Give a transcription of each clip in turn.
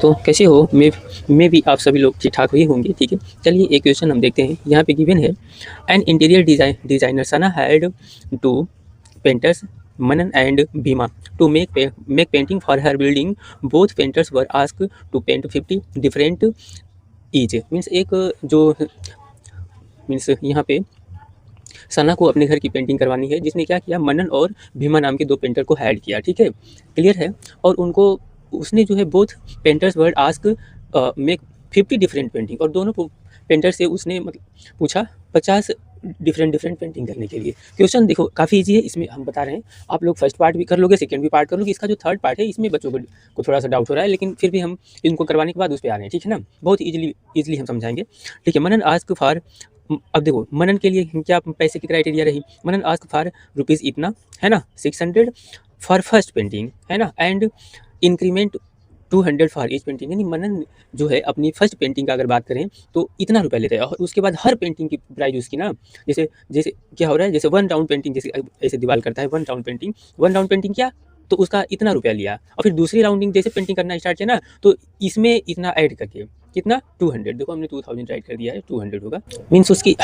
तो कैसे हो? मैं भी आप सभी लोग ठीक-ठाक ही होंगे, ठीक है? चलिए एक क्वेश्चन हम देखते हैं, यहाँ पे गिवन है an interior designer Sana had two painters Manan and Bhima to make painting for her building. Both painters were asked to paint 50 different each. Means एक जो मीन्स यहाँ पे सना को अपने घर की पेंटिंग करवानी है, जिसने क्या किया, मनन और भीमा नाम के 2 पेंटर को हायर किया, ठीक है? क्लियर है? और उनको उसने जो है बोथ पेंटर्स वर आस्क मेक 50 डिफरेंट पेंटिंग, और दोनों पेंटर से उसने मतलब पूछा 50 डिफरेंट पेंटिंग करने के लिए। क्वेश्चन देखो काफ़ी ईजी है, इसमें हम बता रहे हैं, आप लोग फर्स्ट पार्ट भी कर लोगे, सेकंड भी पार्ट कर लोगे। इसका जो थर्ड पार्ट है इसमें बच्चों को थोड़ा सा डाउट हो रहा है, लेकिन फिर भी हम इनको करवाने के बाद उस पर आ रहे हैं, ठीक है ना? बहुत ईजिली हम समझाएंगे, ठीक है? मनन आस्क फॉर, अब देखो मनन के लिए क्या पैसे की क्राइटेरिया रही, मनन आस्क फॉर रुपीज़ इतना, है ना, 600 फॉर फर्स्ट पेंटिंग, है ना, and increment 200 for each painting. यानी मनन जो है अपनी फर्स्ट पेंटिंग का अगर बात करें तो इतना रुपया लेता है, और उसके बाद हर पेंटिंग की प्राइस उसकी ना, जैसे जैसे क्या हो रहा है, जैसे 1 राउंड पेंटिंग, जैसे ऐसे दीवार करता है 1 राउंड पेंटिंग क्या, तो उसका इतना रुपया लिया, और फिर दूसरी राउंडिंग जैसे पेंटिंग करना स्टार्ट किया ना, तो इसमें इतना ऐड करके कितना 200, देखो हमने 2000 राइट कर दिया है, 200 होगा। मीन्स उसकी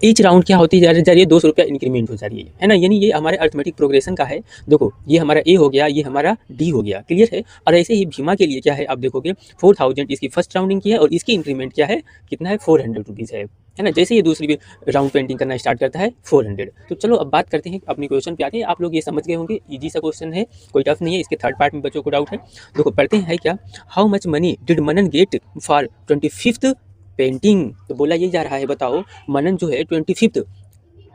ईच राउंड क्या होती जा रही है, 200 रुपया इंक्रीमेंट हो जा रही है ना? यानी ये हमारे अर्थमेटिक प्रोग्रेशन का है। देखो ये हमारा ए हो गया, ये हमारा डी हो गया, क्लियर है? और ऐसे ही भीमा के लिए क्या है, आप देखोगे 4000 इसकी फर्स्ट राउंडिंग की है, और इसकी इंक्रीमेंट क्या है, कितना है, 400 रुपीज़ है ना? जैसे ये दूसरी राउंड पेंटिंग करना स्टार्ट करता है 400। तो चलो अब बात करते हैं अपनी क्वेश्चन पे आते हैं। आप लोग ये समझ गए होंगे, इजी सा क्वेश्चन है, कोई टफ नहीं है। इसके थर्ड पार्ट में बच्चों को डाउट है, देखो पढ़ते हैं क्या, how much money did Manan get for 25th painting. तो बोला ये जा रहा है, बताओ मनन जो है 25th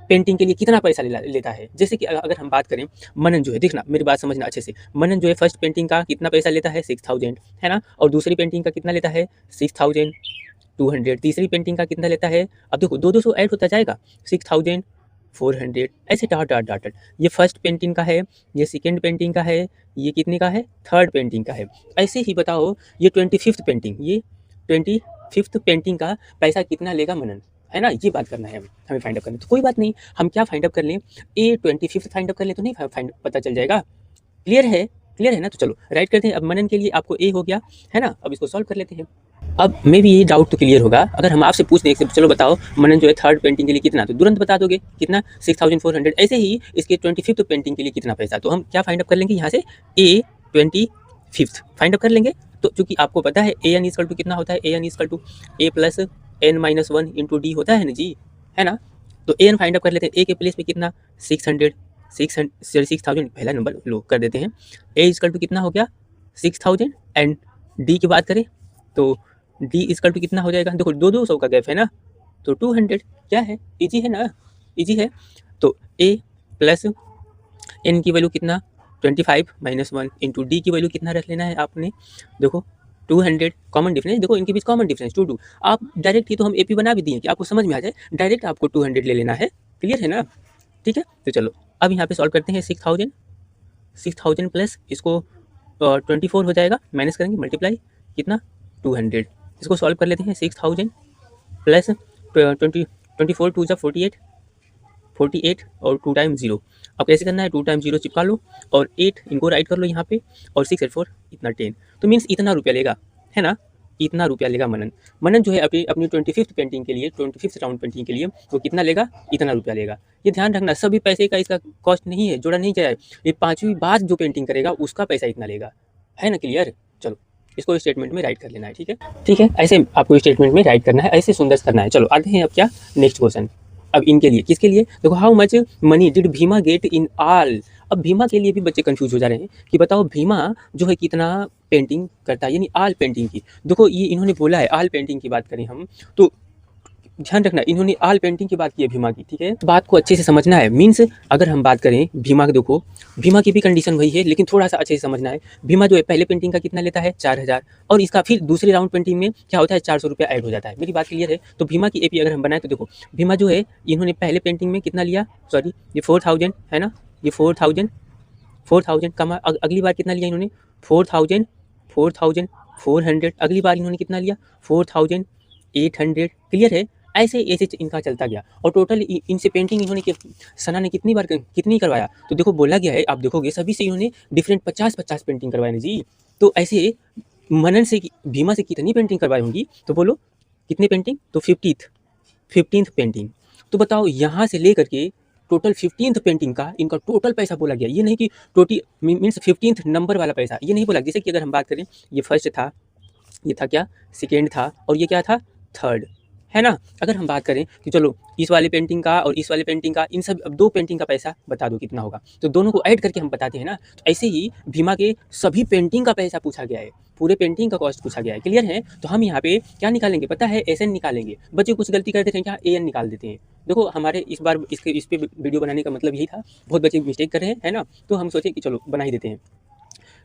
पेंटिंग के लिए कितना पैसा लेता है। जैसे कि अगर हम बात करें, मनन जो है, देखना मेरी बात समझना अच्छे से, मनन जो है फर्स्ट पेंटिंग का कितना पैसा लेता है, 6000, है ना? और दूसरी पेंटिंग का कितना लेता है, 6200। तीसरी पेंटिंग का कितना लेता है, अब देखो 200 ऐड होता जाएगा, 6400, ऐसे डॉट डॉट डॉट डॉट। ये फर्स्ट पेंटिंग का है, ये सेकेंड पेंटिंग का है, ये कितने का है, थर्ड पेंटिंग का है। ऐसे ही बताओ ये 25th पेंटिंग, ये 25th पेंटिंग का पैसा कितना लेगा मनन, है ना? ये बात करना है हमें फाइंड अप करना है। तो कोई बात नहीं, हम क्या फाइंड अप कर लें, ए 25th फाइंड अप कर लें, तो नहीं फाइंड पता चल जाएगा। क्लियर है? क्लियर है ना? तो चलो राइट करते हैं। अब मनन के लिए आपको ए हो गया, है ना? अब इसको सॉल्व कर लेते हैं। अब मे भी ये डाउट तो क्लियर होगा, अगर हम आपसे पूछ दें कि चलो बताओ मनन जो है थर्ड पेंटिंग के लिए कितना, तो तुरंत बता दोगे कितना, 6400। ऐसे ही इसके 25th पेंटिंग के लिए कितना पैसा, तो हम क्या फाइंड अप कर लेंगे यहाँ से, ए 25th फाइंड अप कर लेंगे। तो चूंकि आपको पता है ए एन इक्वल टू कितना होता है, a n equal to a plus n minus 1 into d होता है ना जी, है ना? तो ए एन फाइंड अप कर लेते हैं। ए के प्लेस में कितना, 6000 पहला नंबर लो कर देते हैं। ए इक्वल टू कितना हो गया, 6000, एंड डी की बात करें तो डी इक्वल टू कितना हो जाएगा, देखो 200 का गैप है ना, तो 200। क्या है, इजी है ना, इजी है। तो ए प्लस एन की वैल्यू कितना, 25 माइनस 1 इंटू डी की वैल्यू कितना रख लेना है आपने, देखो 200। कॉमन डिफरेंस देखो, इनके बीच कॉमन डिफरेंस 2 आप डायरेक्ट, ये तो हम एपी बना भी दिए कि आपको समझ में आ जाए, डायरेक्ट आपको 200 ले लेना है। क्लियर है ना? ठीक है, तो चलो अब यहाँ पे सॉल्व करते हैं। 6000 प्लस इसको 24 हो जाएगा, माइनस करेंगे मल्टीप्लाई, कितना 200। इसको सॉल्व कर लेते हैं। 6000 प्लस 24 टू जा 48 और 2 टाइम 0। अब कैसे करना है, 2 टाइम 0 चिपका लो, और 8 इनको राइट कर लो यहाँ पे, और 6 8 4 इतना 10। तो मीन्स इतना रुपया लेगा, है ना? इतना रुपया लेगा मनन जो है अपनी 25th पेंटिंग के लिए, 25th राउंड पेंटिंग के लिए वो कितना लेगा, इतना रुपया लेगा। ये ध्यान रखना, सभी पैसे का इसका कॉस्ट नहीं है, जोड़ा नहीं जाए। ये 5वीं बार जो पेंटिंग करेगा उसका पैसा इतना लेगा, है ना? क्लियर? चलो इसको स्टेटमेंट में राइट कर लेना है, ठीक है? ठीक है, ऐसे आपको स्टेटमेंट में राइट करना है, ऐसे सुंदर करना है। चलो आते हैं अब क्या, नेक्स्ट क्वेश्चन। अब इनके लिए, किसके लिए, देखो how much money did Bhima get in all. अब भीमा के लिए भी बच्चे कंफ्यूज हो जा रहे हैं कि बताओ भीमा जो है कितना पेंटिंग करता है, यानी ऑल पेंटिंग की। देखो ये इन्होंने बोला है ऑल पेंटिंग की बात करें हम, तो ध्यान रखना इन्होंने ऑल पेंटिंग की बात की है भीमा की, ठीक है? तो बात को अच्छे से समझना है। मीन्स अगर हम बात करें भीमा की, देखो भीमा की भी कंडीशन वही है, लेकिन थोड़ा सा अच्छे से समझना है। भीमा जो है पहले पेंटिंग का कितना लेता है, 4000, और इसका फिर दूसरी राउंड पेंटिंग में क्या होता है, 400 रुपया ऐड हो जाता है। मेरी बात क्लियर है? तो भीमा की एपी अगर हम बनाए तो देखो भीमा जो है इन्होंने पहले पेंटिंग में कितना लिया, सॉरी ये 4000 है ना, ये 4000 कमा, अगली बार कितना लिया इन्होंने, 4400। अगली बार इन्होंने कितना लिया, 4800। क्लियर है? ऐसे ऐसे इनका चलता गया, और टोटल इनसे पेंटिंग इन्होंने सना ने कितनी बार कितनी करवाया, तो देखो बोला गया है, आप देखोगे सभी से इन्होंने डिफरेंट 50-50 पेंटिंग करवाए ना जी। तो ऐसे मनन से भीमा से कितनी पेंटिंग करवाई होंगी, तो बोलो कितनी पेंटिंग, तो 15th पेंटिंग। तो बताओ यहाँ से लेकर के टोटल 15th पेंटिंग का इनका टोटल पैसा बोला गया। ये नहीं कि टोटी मीन्स 15th नंबर वाला पैसा, ये नहीं बोला। जैसे कि अगर हम बात करें, ये फर्स्ट था, ये था क्या, सेकेंड था, और ये क्या था, थर्ड, है ना। अगर हम बात करें कि चलो इस वाली पेंटिंग का और इस वाली पेंटिंग का, इन सब अब 2 पेंटिंग का पैसा बता दो कितना होगा, तो दोनों को ऐड करके हम बताते हैं ना। तो ऐसे ही भीमा के सभी पेंटिंग का पैसा पूछा गया है, पूरे पेंटिंग का कॉस्ट पूछा गया है। क्लियर है। तो हम यहाँ पे क्या निकालेंगे पता है, एस एन निकालेंगे। बच्चे कुछ गलती करते थे क्या, ए एन निकाल देते हैं। देखो हमारे इस बार इस पे वीडियो बनाने का मतलब यही था, बहुत बच्चे मिस्टेक कर रहे हैं, है ना। तो हम सोचे कि चलो बना ही देते हैं,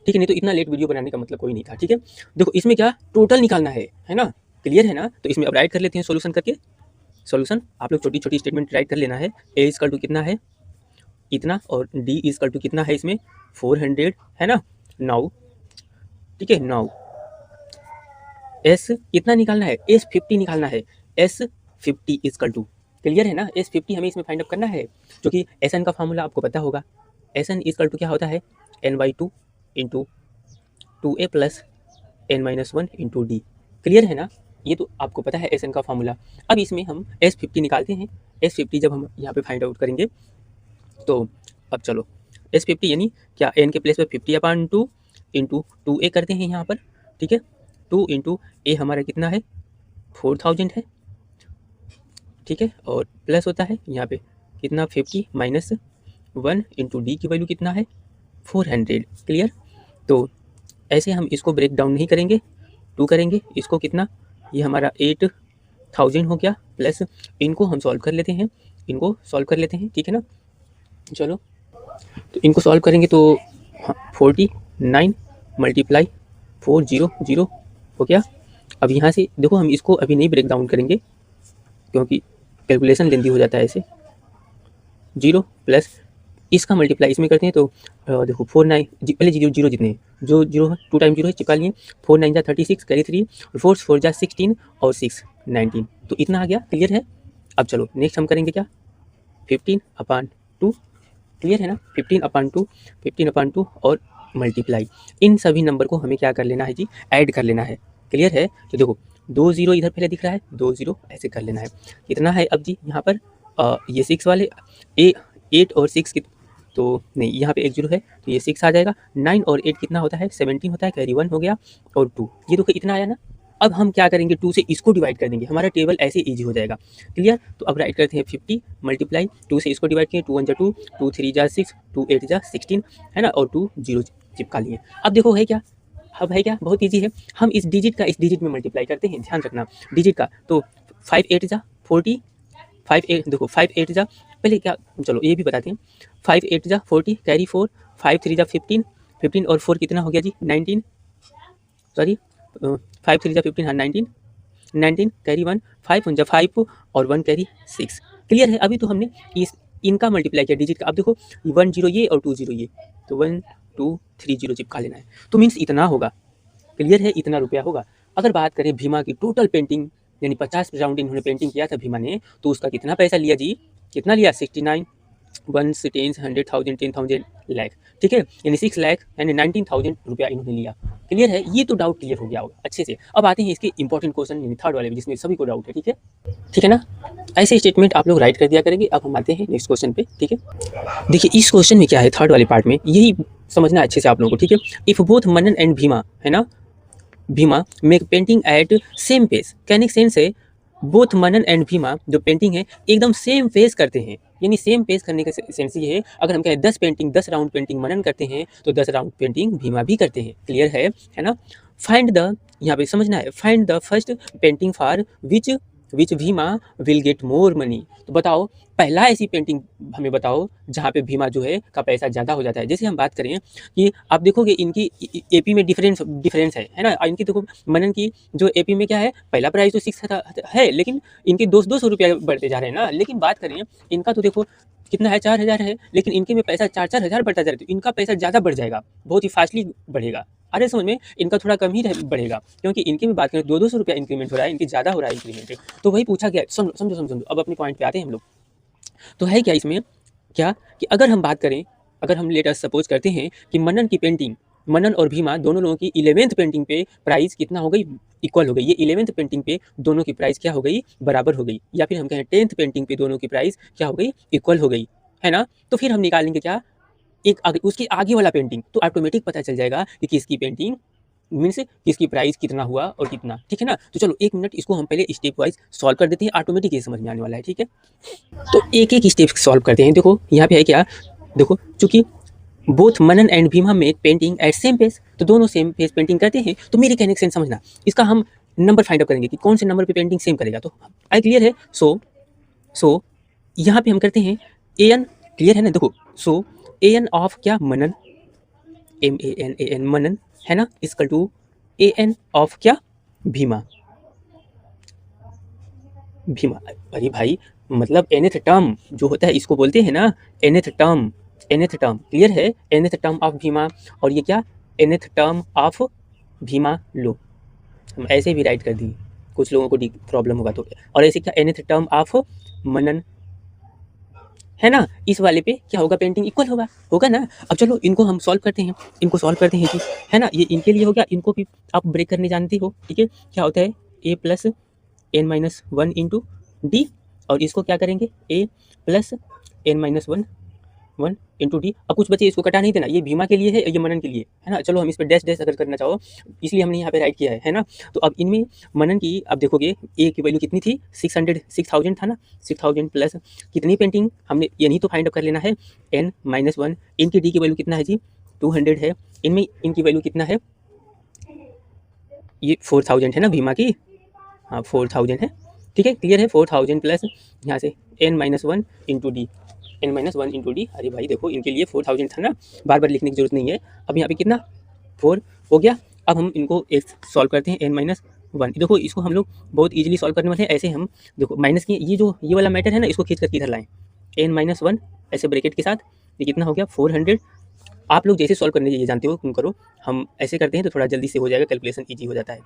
ठीक है। नहीं तो इतना लेट वीडियो बनाने का मतलब कोई नहीं था, ठीक है। देखो इसमें क्या टोटल निकालना है ना। क्लियर है ना। तो इसमें अब राइट कर लेते हैं सोल्यूशन करके। सॉल्यूशन आप लोग छोटी छोटी स्टेटमेंट राइट कर लेना है। ए इज टू कितना है, इतना, और डी इज टू कितना है इसमें 400, है ना। नाउ ठीक है, नाउ एस कितना निकालना है, एस 50 निकालना है। एस 50 इज टू, क्लियर है ना। एस 50 हमें इसमें फाइंड अप करना है, जो कि एस एन का फॉर्मूला आपको पता होगा। एस एन इज टू क्या होता है, n/2 into 2a plus n-1 into D. Clear है ना। ये तो आपको पता है एस एन का फॉर्मूला। अब इसमें हम S50 निकालते हैं। S50 जब हम यहाँ पे फाइंड आउट करेंगे, तो अब चलो S50 यानी क्या, एन के प्लेस पे 50/2 इंटू 2a करते हैं यहाँ पर, ठीक है। 2 इंटू ए हमारा कितना है, 4000 है, ठीक है। और प्लस होता है यहाँ पे कितना, 50 माइनस 1 इंटू डी की वैल्यू कितना है, 400। क्लियर। तो ऐसे हम इसको ब्रेक डाउन नहीं करेंगे, 2 करेंगे, इसको कितना, ये हमारा 8000 हो गया, प्लस इनको हम सॉल्व कर लेते हैं, इनको सॉल्व कर लेते हैं, ठीक है ना। चलो तो इनको सॉल्व करेंगे तो 49 मल्टीप्लाई 400 हो गया। अब यहाँ से देखो हम इसको अभी नहीं ब्रेक डाउन करेंगे, क्योंकि कैलकुलेशन लेंदी हो जाता है ऐसे। 0 प्लस इसका मल्टीप्लाई इसमें करते हैं, तो देखो 49 पहले 0 जितने हैं, जो 0 है 2 टाइम 0 है, चिपका लिए। 4 9 जा 36, कैरी 3, और 4 4 जा 16, और 6 19, तो इतना आ गया। क्लियर है। अब चलो नेक्स्ट हम करेंगे क्या, 15/2, क्लियर है ना। 15/2 और मल्टीप्लाई, इन सभी नंबर को हमें क्या कर लेना है जी, ऐड कर लेना है। क्लियर है। तो देखो 2 0 इधर पहले दिख रहा है, 2 0 ऐसे कर लेना है। कितना है अब जी यहाँ पर, ये 6 वाले 8 और 6 तो नहीं, यहाँ पे 1 0 है, तो ये 6 आ जाएगा। 9 और 8 कितना होता है, 17 होता है, कैरी 1 हो गया, और 2, ये तो इतना आया ना। अब हम क्या करेंगे, 2 से इसको डिवाइड कर देंगे, हमारा टेबल ऐसे इजी हो जाएगा। क्लियर। तो अब राइट करते हैं 50 मल्टीप्लाई 2 से इसको डिवाइड किए, 2 1 जा 2, 2 3 जा 6, 2 8 जा 16, है ना, और 2 0 चिपका लिए। अब देखो है क्या, अब है क्या, बहुत ईजी है। हम इस डिजिट का इस डिजिट में मल्टीप्लाई करते हैं, ध्यान रखना डिजिट का। तो 5 8 जा 40, 5 8 देखो 5 8 जा, पहले क्या, चलो ये भी बताते हैं। 5 8 जा 40, कैरी 4, 5 3 जा 15, 15 और 4 कितना हो गया जी 19, सॉरी 5 3 जा 15, हाँ 19, 19 कैरी 1, 5 1 जा 5 और 1 कैरी 6। क्लियर है। अभी तो हमने इनका मल्टीप्लाई किया डिजिट का। अब देखो 1 0 ये और 2 0 ये, तो 1 2 3 0 चिपका लेना है, तो मीन्स इतना होगा। क्लियर है, इतना रुपया होगा। अगर बात करें भीमा की टोटल पेंटिंग, यानी 50 राउंड इन्होंने पेंटिंग किया था भीमा ने, तो उसका कितना पैसा लिया जी, कितना लिया, 69 1 10 100,000 10,000 लाख, ठीक है। यानी 6 लाख यानी 19,000 रुपया इन्होंने लिया। क्लियर है। ये तो डाउट क्लियर हो गया होगा अच्छे से। अब आते हैं इसके इंपॉर्टेंट क्वेश्चन, यानी थर्ड वाले में, जिसमें सभी को डाउट है, ठीक है ना। ऐसे स्टेटमेंट आप लोग राइट कर दिया करेंगे। अब हम आते हैं नेक्स्ट क्वेश्चन पे, ठीक है। देखिए इस क्वेश्चन में क्या है, थर्ड वाले पार्ट में यही समझना अच्छे से आप लोगों को, ठीक है। If both Manan and Bhima, है ना, Bhima make painting at same pace, कहने का सेंस है बोथ मनन एंड भीमा जो पेंटिंग है एकदम सेम पेस करते हैं। यानी सेम पेस करने का सेंस ये है, अगर हम कहें 10 राउंड पेंटिंग मनन करते हैं, तो 10 राउंड पेंटिंग भीमा भी करते हैं। क्लियर है ना। फाइंड द, यहाँ पे समझना है, find the first painting for which Bhima will get more money. तो बताओ पहला ऐसी पेंटिंग हमें बताओ जहाँ पे भीमा जो है का पैसा ज़्यादा हो जाता है। जैसे हम बात करें कि आप देखोगे इनकी एपी में डिफरेंस है ना। इनकी देखो मनन की जो एपी में क्या है, पहला प्राइस तो 6 है, लेकिन इनके 200 रुपया बढ़ते जा रहे हैं ना। लेकिन बात करें इनका तो देखो कितना है, 4000 है, लेकिन इनके में पैसा 4 हजार बढ़ता जा रहा है, तो इनका पैसा ज़्यादा बढ़ जाएगा, बहुत ही फास्टली बढ़ेगा। अरे समझ में, इनका थोड़ा कम ही बढ़ेगा, क्योंकि इनके में बात करें 200 रुपया इंक्रीमेंट हो रहा है, इनकी ज़्यादा हो रहा है इंक्रीमेंट। तो वही पूछा गया, समझो। अब अपने पॉइंट पे आते हैं हम लोग। तो है क्या इसमें, क्या कि अगर हम बात करें, अगर हम लेट अस सपोज करते हैं कि मनन की पेंटिंग मनन और भीमा दोनों लोगों की 11th पेंटिंग पे प्राइस कितना हो गई, इक्वल हो गई। ये 11th पेंटिंग पे दोनों की प्राइस क्या हो गई, बराबर हो गई, या फिर हम कहें 10th पेंटिंग पे दोनों की प्राइस क्या हो गई, इक्वल हो गई, है ना। तो फिर हम निकालेंगे क्या, एक आगे उसकी आगे वाला पेंटिंग, तो ऑटोमेटिक पता चल जाएगा कि किसकी पेंटिंग मीन्स किसकी प्राइस कितना हुआ और कितना, ठीक है ना। तो चलो 1 मिनट इसको हम पहले स्टेप वाइज सॉल्व कर देते हैं, ऑटोमेटिक ये समझ में आने वाला है, ठीक है। तो एक एक स्टेप सॉल्व करते हैं। देखो यहाँ पे है क्या, देखो चूंकि both Manan and Bhima make painting at same page, तो दोनों सेम पेज पेंटिंग करते हैं। तो मेरे कहने का सेंस समझना, इसका हम नंबर फाइंड आउट करेंगे कि कौन से नंबर पे पेंटिंग सेम करेगा। तो आई क्लियर है। सो यहाँ पे हम करते हैं ए एन, क्लियर है ना। देखो सो ए एन ऑफ क्या, मनन, MAN मनन, है ना, इक्वल टू AN ऑफ क्या, भीमा। भीमा, अरे भाई मतलब nth टर्म जो होता है इसको बोलते हैं ना nth term, nth term, clear है, nth टर्म ऑफ भीमा। और ये क्या, nth टर्म ऑफ भीमा लो, हम ऐसे भी राइट कर दिए, कुछ लोगों को प्रॉब्लम होगा तो। और ऐसे क्या, nth टर्म ऑफ मनन, है ना। इस वाले पे क्या होगा, पेंटिंग इक्वल होगा, होगा ना। अब चलो इनको हम सॉल्व करते हैं, इनको सॉल्व करते हैं जी, है ना। ये इनके लिए हो गया, इनको भी आप ब्रेक करने जानती हो, ठीक है। क्या होता है, A plus N-1 into D, और इसको क्या करेंगे, A plus N-1 into D. अब कुछ बच्चे इसको कटा नहीं देना, ये भीमा के लिए है, ये मनन के लिए, है ना। चलो हम इस पर डैश डैश अगर करना चाहो, इसलिए हमने यहाँ पे राइट किया है ना। तो अब इनमें मनन की अब देखोगे ए की वैल्यू कितनी थी, 6000 था ना, 6000 प्लस कितनी पेंटिंग, हमने ये नहीं तो फाइंड आउट कर लेना है, N-1। इनकी डी की वैल्यू कितना है जी, 200 है। इनमें इनकी वैल्यू कितना है, ये 4000 है ना भीमा की, हाँ 4000 है, ठीक है, क्लियर है। 4000 प्लस यहाँ से N-1 into D, N-1 into D. अरे भाई देखो इनके लिए 4000 था ना, बार बार लिखने की जरूरत नहीं है। अब यहाँ पे कितना, 4 हो गया। अब हम इनको एक सॉल्व करते हैं, N-1। देखो इसको हम लोग बहुत ईजिली सॉल्व करने वाले हैं। ऐसे हम देखो माइनस की ये जो ये वाला मैटर है ना, इसको खींच कर इधर लाएं, N-1 ऐसे ब्रैकेट के साथ, ये कितना हो गया 400। आप लोग जैसे सॉल्व करने ये जानते हो तुम करो, हम ऐसे करते हैं तो थोड़ा जल्दी से हो जाएगा, कैलकुलेशन ईजी हो जाता है।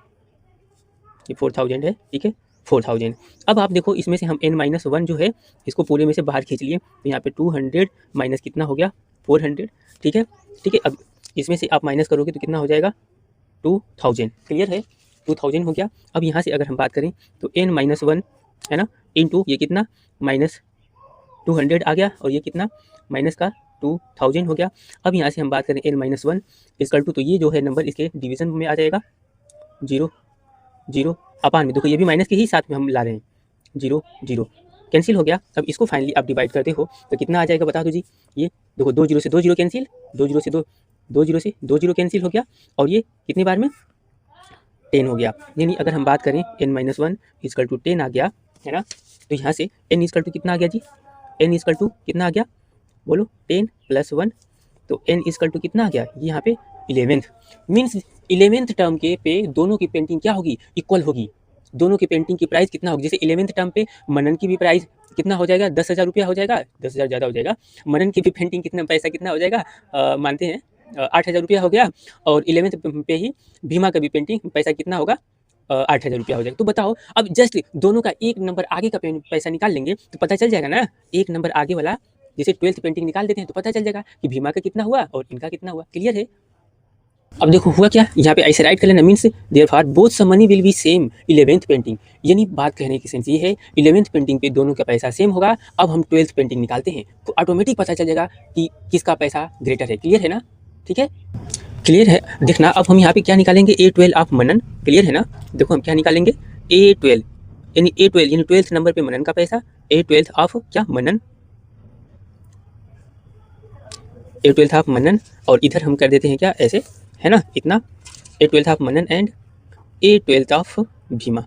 ये 4000 है, ठीक है, 4000। अब आप देखो इसमें से हम N-1 जो है इसको पूरे में से बाहर खींच लिए, तो यहाँ पे 200 माइनस कितना हो गया, 400, ठीक है, ठीक है। अब इसमें से आप माइनस करोगे तो कितना हो जाएगा, 2000, क्लियर है, 2000 हो गया। अब यहाँ से अगर हम बात करें तो N-1 है ना, इंटू ये कितना माइनस 200 आ गया, और ये कितना माइनस का 2000 हो गया। अब यहाँ से हम बात करें N-1 इक्वल टू, तो ये जो है नंबर इसके डिवीजन में आ जाएगा, 0 0 अपान में, देखो ये भी माइनस के ही साथ में हम ला रहे हैं, 0 0 कैंसिल हो गया। अब इसको फाइनली आप डिवाइड करते हो तो कितना आ जाएगा बता दो जी। ये देखो 2 0 से 2 0 कैंसिल, 2 0 से 2 0 कैंसिल हो गया, और ये कितनी बार में 10 हो गया। यानी अगर हम बात करें N-1 इक्वल टू 10 आ गया, है ना। तो यहाँ से n इक्वल टू कितना आ गया जी, n इक्वल टू कितना आ गया, बोलो 10 प्लस 1, तो n इक्वल टू कितना आ गया, ये यहाँ पे 11th, मीन्स 11th टर्म के पे दोनों की पेंटिंग क्या होगी, इक्वल होगी। दोनों की पेंटिंग की प्राइस कितना होगी, जैसे 11th टर्म पे मनन की भी प्राइस कितना हो जाएगा, 10,000 रुपया हो जाएगा, 10,000 ज़्यादा हो जाएगा। मनन की भी पेंटिंग कितना पैसा कितना हो जाएगा, मानते हैं 8,000 रुपया हो गया। और 11th पे ही भीमा का भी पेंटिंग पैसा कितना होगा, 8,000 रुपया हो जाएगा। तो बताओ अब जस्ट दोनों का एक नंबर आगे का पैसा निकाल लेंगे तो पता चल जाएगा ना, एक नंबर आगे वाला, जैसे 12th पेंटिंग निकाल देते हैं तो पता चल जाएगा कि भीमा का कितना हुआ और इनका कितना हुआ, क्लियर है। अब देखो हुआ क्या, यहाँ पे ऐसे राइट कर लेना, means therefore both sum money will be same 11th painting. यानी बात कहने की सेंस ये है 11th पेंटिंग पे दोनों का पैसा सेम होगा। अब हम 12th पेंटिंग निकालते हैं तो ऑटोमेटिक पता चल जाएगा कि किसका पैसा ग्रेटर है, क्लियर है ना, ठीक है, क्लियर है। देखना अब हम यहाँ पे क्या निकालेंगे, A12 ऑफ मनन, क्लियर है ना। देखो हम क्या निकालेंगे, A12 यानी A12 यानी 12th नंबर पे मनन का पैसा, A12 ऑफ क्या मनन, A12 ऑफ मनन, और इधर हम कर देते हैं क्या ऐसे, है ना, इतना A12 of Manan and A12 of Bhima,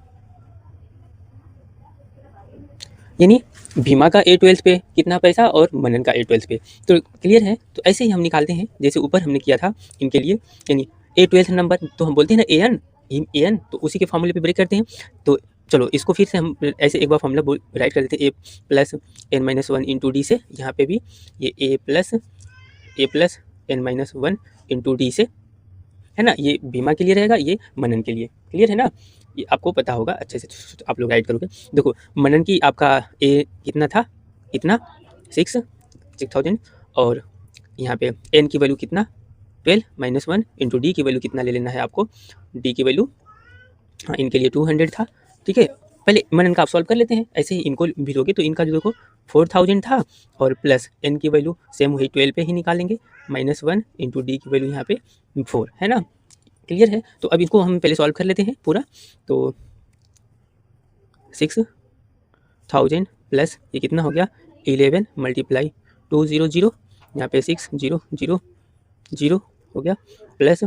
यानी भीमा का A12 पे कितना पैसा और मनन का A12 पे, तो क्लियर है। तो ऐसे ही हम निकालते हैं जैसे ऊपर हमने किया था इनके लिए, यानी A12 नंबर तो हम बोलते हैं ना AN, तो उसी के फॉर्मूले पे ब्रेक करते हैं। तो चलो इसको फिर से हम ऐसे एक बार फॉर्मूला राइट कर देते हैं, A plus N-1 into D से, यहाँ पे भी ये A plus N-1 into D से, है ना, ये भीमा के लिए रहेगा, ये मनन के लिए, क्लियर है ना। ये आपको पता होगा अच्छे से, आप लोग राइट करोगे। देखो मनन की आपका ए कितना था, इतना 6,000, और यहाँ पे एन की वैल्यू कितना 12 माइनस 1 इंटू डी की वैल्यू कितना ले लेना है आपको, डी की वैल्यू, हाँ इनके लिए 200 था, ठीक है। पहले मनन का आप सॉल्व कर लेते हैं, ऐसे ही इनको भी लोगे तो इनका जो देखो 4000 था और प्लस एन की वैल्यू सेम वही 12 पे ही निकालेंगे, माइनस 1 इंटू डी की वैल्यू यहाँ पे 4 है ना, क्लियर है। तो अब इनको हम पहले सॉल्व कर लेते हैं पूरा, तो 6000 प्लस ये कितना हो गया 11 मल्टीप्लाई 200, यहाँ पे 6000 हो गया प्लस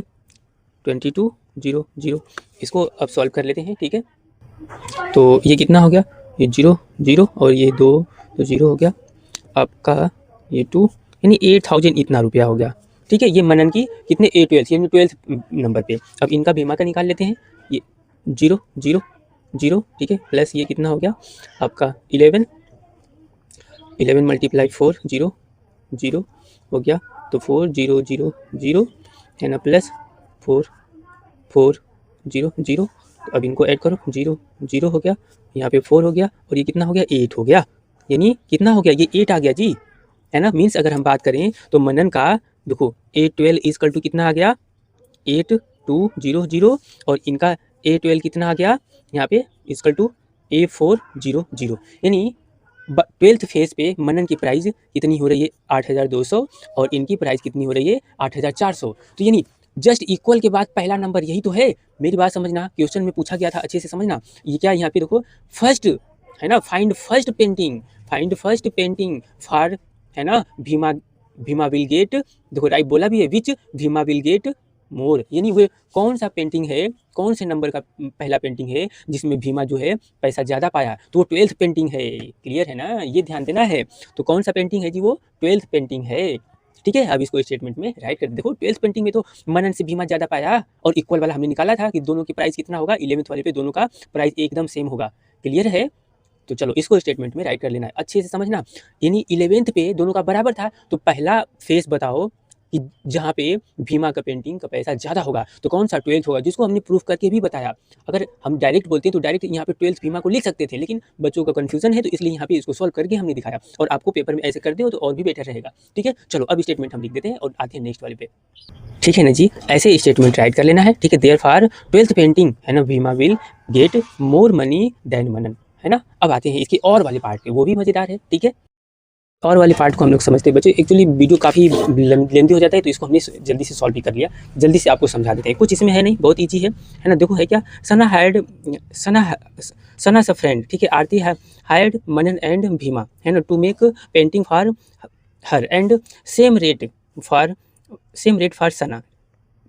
2200, इसको अब सॉल्व कर लेते हैं, ठीक है। तो ये कितना हो गया, ये 0 और ये 2 तो 0 हो गया आपका, ये 2 यानी 8000 इतना रुपया हो गया, ठीक है। ये मनन की कितने A12 यानी 12th नंबर पे। अब इनका बीमा का निकाल लेते हैं, ये 0 ठीक है, प्लस ये कितना हो गया आपका 11 मल्टीप्लाई 4 0 हो गया, तो 4000 है ना, प्लस 4400। तो अब इनको ऐड करो, 0 हो गया, यहाँ पे 4 हो गया और ये कितना हो गया 8 हो गया, यानी कितना हो गया ये 8 आ गया जी, है ना। मीन्स अगर हम बात करें तो मनन का देखो A12 इजकल टू कितना आ गया 8200 और इनका A12 कितना आ गया यहाँ पे इजकल टू A400, यानी 12th फेज पे मनन की प्राइस कितनी हो रही है 8200 और इनकी प्राइस कितनी हो रही है 8400। तो यानी जस्ट इक्वल के बाद पहला नंबर यही तो है। मेरी बात समझना, क्वेश्चन में पूछा गया था, अच्छे से समझना। ये क्या यहाँ पे देखो फर्स्ट है ना, फाइंड फर्स्ट पेंटिंग फॉर है ना भीमा विल गेट, देखो राइट बोला भी है, विच भीमा विल गेट मोर, यानी वो कौन सा पेंटिंग है, कौन से नंबर का पहला पेंटिंग है जिसमें भीमा जो है पैसा ज़्यादा पाया, तो वो 12th पेंटिंग है, क्लियर है ना, ये ध्यान देना है। तो कौन सा पेंटिंग है जी, वो 12th पेंटिंग है, ठीक है। अब इसको स्टेटमेंट में राइट कर देखो, 12th पेंटिंग में तो मनन से भीमा ज़्यादा पाया और इक्वल वाला हमने निकाला था कि दोनों की प्राइस कितना होगा, 11th वाले पे दोनों का प्राइस एकदम सेम होगा, क्लियर है। तो चलो इसको स्टेटमेंट में राइट कर लेना है, अच्छे से समझना। यानी 11th पे दोनों का बराबर था, तो पहला फेस बताओ कि जहाँ पे भीमा का पेंटिंग का पैसा ज़्यादा होगा, तो कौन सा 12th होगा, जिसको हमने प्रूफ करके भी बताया। अगर हम डायरेक्ट बोलते हैं तो डायरेक्ट यहाँ पे 12th भीमा को लिख सकते थे, लेकिन बच्चों का कन्फ्यूजन है तो इसलिए यहाँ पे इसको सॉल्व करके हमने दिखाया, और आपको पेपर में ऐसे कर दे तो और भी बेटर रहेगा, ठीक है। चलो अब स्टेटमेंट हम लिख देते हैं और आते हैं नेक्स्ट वाले पे, ठीक है ना जी। ऐसे स्टेटमेंट राइट कर लेना है, ठीक है। देयरफॉर 12th पेंटिंग है ना Bhima will get more money than Manan, है ना। अब आते हैं इसके और वाले पार्ट पे, वो भी मज़ेदार है, ठीक है। और वाले पार्ट को हम लोग समझते हैं बच्चों, एक्चुअली वीडियो काफ़ी लेंथी हो जाता है तो इसको हमने जल्दी से सॉल्व भी कर लिया, जल्दी से आपको समझा देते हैं। कुछ इसमें है नहीं, बहुत ईजी है ना। देखो है क्या, सना स फ्रेंड, ठीक है। आरती हायर्ड मनन एंड भीमा है ना to make painting for her and same rate for Sana,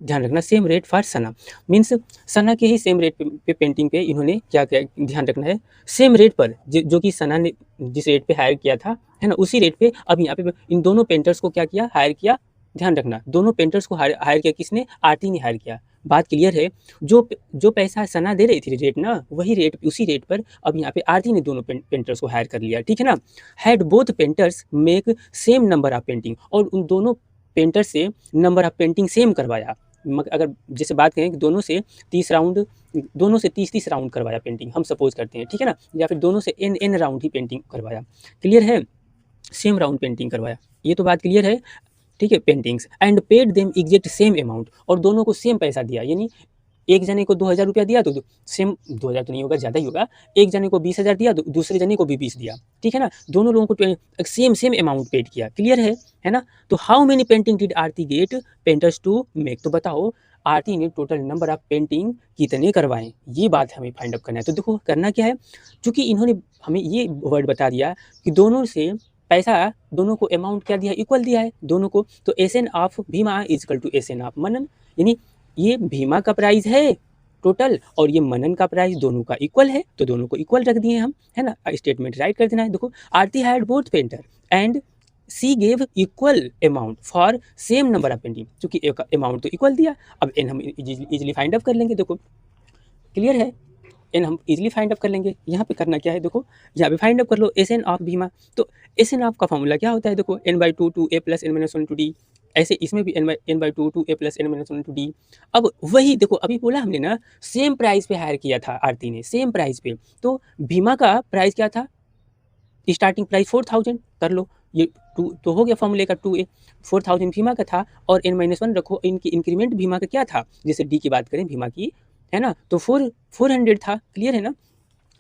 ध्यान रखना same rate for Sana, means Sana के ही सेम रेट पे पेंटिंग पे इन्होंने क्या क्या ध्यान रखना है, सेम रेट पर जो कि सना ने जिस रेट पे हायर किया था है ना, उसी रेट पे अब यहाँ पे इन दोनों पेंटर्स को क्या किया, हायर किया। ध्यान रखना दोनों पेंटर्स को हायर किया किसने, आरती ने हायर किया। बात क्लियर है, जो पैसा सना दे रही थी रेट ना, वही रेट उसी रेट पर अब यहाँ पे आरती ने दोनों पेंटर्स को हायर कर लिया, ठीक है ना। Had both painters make same number of painting, और उन दोनों पेंटर से नंबर ऑफ पेंटिंग सेम करवाया। अगर जैसे बात करें कि दोनों से 30 राउंड करवाया पेंटिंग, हम सपोज करते हैं, ठीक है ना, या फिर दोनों से n राउंड ही पेंटिंग करवाया, क्लियर है, सेम राउंड पेंटिंग करवाया, ये तो बात क्लियर है, ठीक है। Paintings and paid them exact same amount, और दोनों को सेम पैसा दिया, यानी एक जने को 2000 रुपया दिया तो सेम 2000 तो नहीं होगा, ज़्यादा ही होगा, एक जने को 20,000 दिया तो दूसरे जने को भी 20 दिया, ठीक है ना। दोनों लोगों को सेम अमाउंट पेड किया, क्लियर है ना। तो how many painting did Aarti get painters to make, तो बताओ आरती ने टोटल नंबर ऑफ पेंटिंग कितने करवाएं, ये बात हमें फाइंड अप करना है। तो देखो करना क्या है, क्योंकि इन्होंने हमें ये वर्ड बता दिया कि दोनों से पैसा, दोनों को अमाउंट क्या दिया, इक्वल दिया है दोनों को, तो Sn of Bhima is equal to Sn of Manan, यानी ये भीमा का प्राइस है टोटल और ये मनन का प्राइस दोनों का इक्वल है, तो दोनों को इक्वल रख दिए हम, है ना। स्टेटमेंट राइट कर देना है। देखो Aarti had both painter and she gave equal amount for same number of painting, क्योंकि अमाउंट तो इक्वल दिया, अब एन हम इजीली फाइंड आउट कर लेंगे। देखो क्लियर है, एन हम इजीली फाइंड आउट कर लेंगे। यहाँ पे करना क्या है, देखो यहाँ पे फाइंड आउट कर लो एस एन ऑफ भीमा, तो एस एन ऑफ का फॉर्मूला क्या होता है, देखो n/2 two a plus n-1 to D, ऐसे इसमें भी n/2 two a plus n-1 to D. अब वही देखो अभी बोला हमने ना, सेम प्राइस पे हायर किया था आरती ने, सेम प्राइस पे, तो भीमा का प्राइस क्या था, स्टार्टिंग प्राइस 4000 कर लो, ये 2 तो हो गया फॉर्मूले का 2a, 4000 भीमा का था और n-1 रखो, इनकी इंक्रीमेंट भीमा का क्या था, जैसे डी की बात करें भीमा की, है ना, तो 400 था, क्लियर है ना।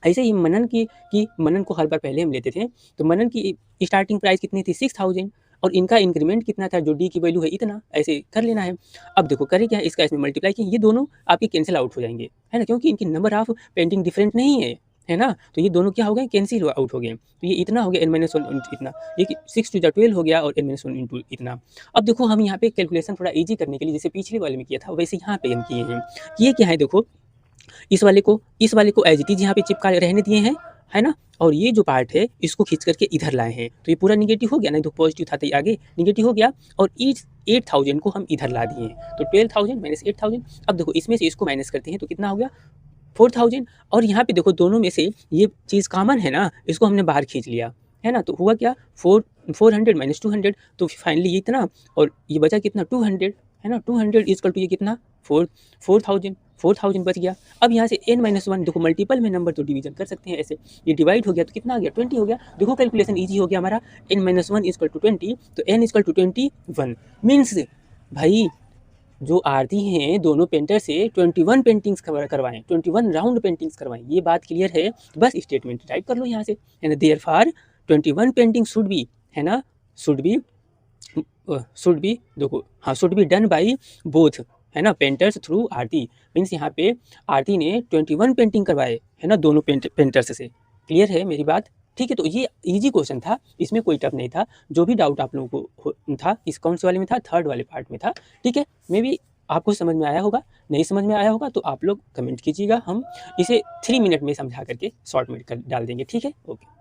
ऐसे ही मनन की मनन को हर बार पहले हम लेते थे, तो मनन की स्टार्टिंग प्राइस कितनी थी 6000 और इनका इंक्रीमेंट कितना था, जो डी की वैल्यू है इतना, ऐसे कर लेना है। अब देखो करें क्या, इसका इसमें मल्टीप्लाई किया, ये दोनों आपके कैंसिल आउट हो जाएंगे, है ना, क्योंकि इनकी नंबर ऑफ पेंटिंग डिफरेंट नहीं है ना, तो ये दोनों क्या हो गए, कैंसिल आउट हो गए। तो ये इतना हो गया n-1 इतना, ये 6 टू द 12 हो गया और n-1 इंटू इतना। अब देखो हम यहाँ पे कैलकुलेशन थोड़ा ईजी करने के लिए जैसे पिछले वाले में किया था वैसे यहाँ पे हम किए हैं। ये क्या है देखो, इस वाले को एज इट इज यहाँ पे चिपका रहने दिए हैं, है ना, और ये जो पार्ट है इसको खींच करके इधर लाए हैं, तो ये पूरा निगेटिव हो गया, नहीं तो पॉजिटिव था तो ये आगे निगेटिव हो गया, और इस 8000 को हम इधर ला दिए हैं, तो 12000 माइनस 8000। अब देखो इसमें से इसको माइनस करते हैं तो कितना हो गया 4000, और यहाँ पे देखो दोनों में से ये चीज़ कॉमन है ना, इसको हमने बाहर खींच लिया, है ना, तो हुआ क्या 400 माइनस 200, तो फाइनली ये इतना, और ये बचा कितना 200, है ना, 200 इजकल टू ये कितना 4000 बच गया। अब यहाँ से n-1 देखो मल्टीपल में नंबर तो डिवीजन कर सकते हैं ऐसे, ये डिवाइड हो गया तो कितना आ गया 20 हो गया। देखो कैलकुलेशन इजी हो गया हमारा, n-1 इजकल टू 20, तो n इजकल टू 21 मीन्स भाई जो आरती हैं दोनों पेंटर से 21 पेंटिंग्स करवाएं, 21 राउंड पेंटिंग्स करवाएं, ये बात क्लियर है। बस स्टेटमेंट टाइप कर लो यहाँ से, है ना, देयरफॉर 21 पेंटिंग शुड बी, है ना, शुड बी देखो हाँ, should be done by both, है ना, पेंटर्स थ्रू आरती, मीन्स यहाँ पे आरती ने 21 पेंटिंग करवाए, है ना, दोनों पेंटर्स से। क्लियर है मेरी बात, ठीक है। तो ये इजी क्वेश्चन था, इसमें कोई टफ नहीं था, जो भी डाउट आप लोगों को था इस कौन से वाले में था, थर्ड वाले पार्ट में था, ठीक है। मे बी आपको समझ में आया होगा, नहीं समझ में आया होगा तो आप लोग कमेंट कीजिएगा, हम इसे 3 मिनट में समझा करके शॉर्ट में कर डाल देंगे, ठीक है, ओके।